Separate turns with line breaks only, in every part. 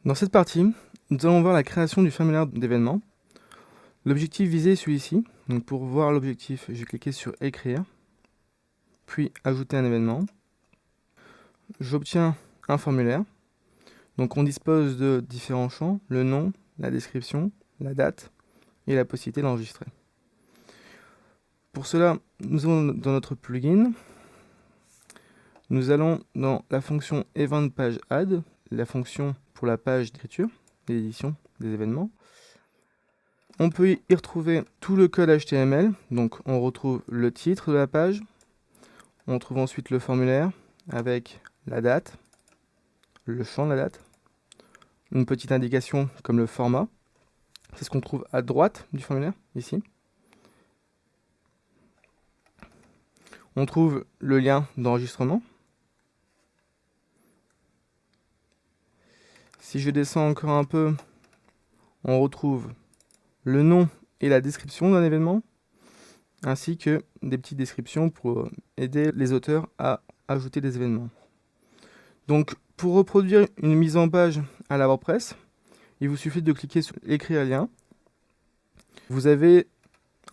Dans cette partie, nous allons voir la création du formulaire d'événement. L'objectif visé est celui-ci. Donc pour voir l'objectif, je vais cliquer sur Écrire, puis Ajouter un événement. J'obtiens un formulaire. Donc on dispose de différents champs, le nom, la description, la date et la possibilité d'enregistrer. Pour cela, nous allons dans notre plugin. Nous allons dans la fonction Event Page Add, la fonction pour la page d'écriture, d'édition des événements. On peut y retrouver tout le code HTML, donc on retrouve le titre de la page, on trouve ensuite le formulaire avec la date, le champ de la date, une petite indication comme le format, c'est ce qu'on trouve à droite du formulaire, ici. On trouve le lien d'enregistrement. Si je descends encore un peu, on retrouve le nom et la description d'un événement, ainsi que des petites descriptions pour aider les auteurs à ajouter des événements. Donc, pour reproduire une mise en page à la WordPress, il vous suffit de cliquer sur Écrire lien. Vous avez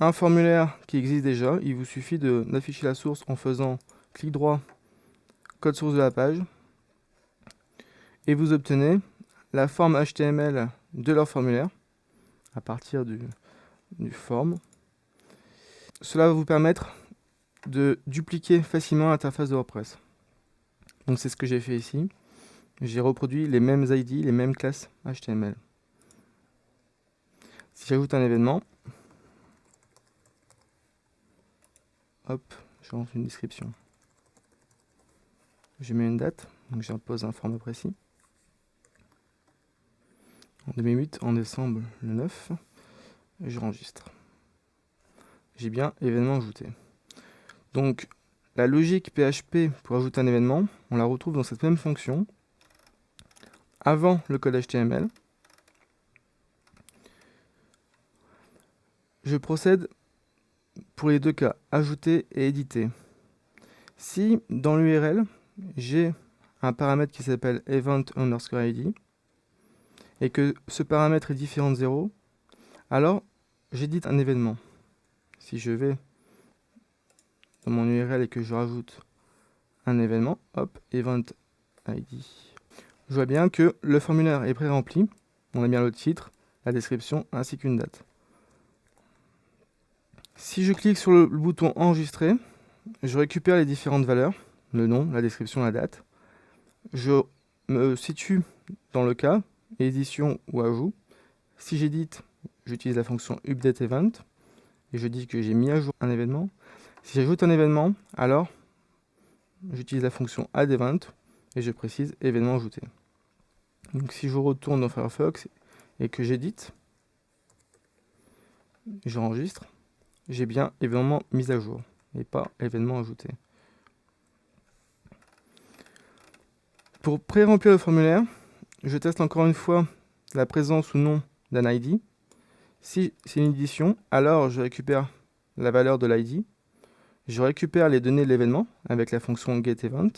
un formulaire qui existe déjà, il vous suffit d'afficher la source en faisant clic droit, code source de la page, et vous obtenez la forme HTML de leur formulaire à partir du form. Cela va vous permettre de dupliquer facilement l'interface de WordPress. Donc c'est ce que j'ai fait ici. J'ai reproduit les mêmes ID, les mêmes classes HTML. Si j'ajoute un événement, hop, je rentre une description. Je mets une date, donc j'impose un format précis. En 2008, en décembre le 9, et je enregistre. J'ai bien événement ajouté. Donc la logique PHP pour ajouter un événement, on la retrouve dans cette même fonction, avant le code HTML. Je procède pour les deux cas, ajouter et éditer. Si dans l'URL, j'ai un paramètre qui s'appelle event_id et que ce paramètre est différent de 0, alors j'édite un événement. Si je vais dans mon URL et que je rajoute un événement, hop, event_id, je vois bien que le formulaire est pré-rempli. On a bien le titre, la description ainsi qu'une date. Si je clique sur le bouton enregistrer, je récupère les différentes valeurs, le nom, la description, la date. Je me situe dans le cas, édition ou ajout. Si j'édite, j'utilise la fonction updateEvent et je dis que j'ai mis à jour un événement. Si j'ajoute un événement, alors j'utilise la fonction addEvent et je précise événement ajouté. Donc si je retourne dans Firefox et que j'édite, j'enregistre, j'ai bien événement mis à jour et pas événement ajouté. Pour pré-remplir le formulaire, je teste encore une fois la présence ou non d'un ID. Si c'est une édition, alors je récupère la valeur de l'ID. Je récupère les données de l'événement avec la fonction getEvent.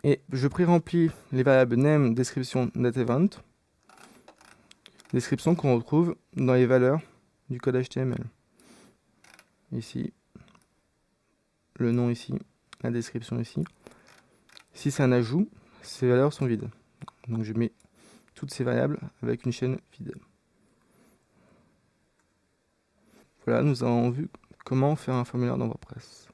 Et je pré-remplis les variables name, description, dateEvent. Description qu'on retrouve dans les valeurs du code HTML. Ici, le nom ici, la description ici. Si c'est un ajout, ces valeurs sont vides. Donc je mets toutes ces variables avec une chaîne vide. Voilà, nous avons vu comment faire un formulaire dans WordPress.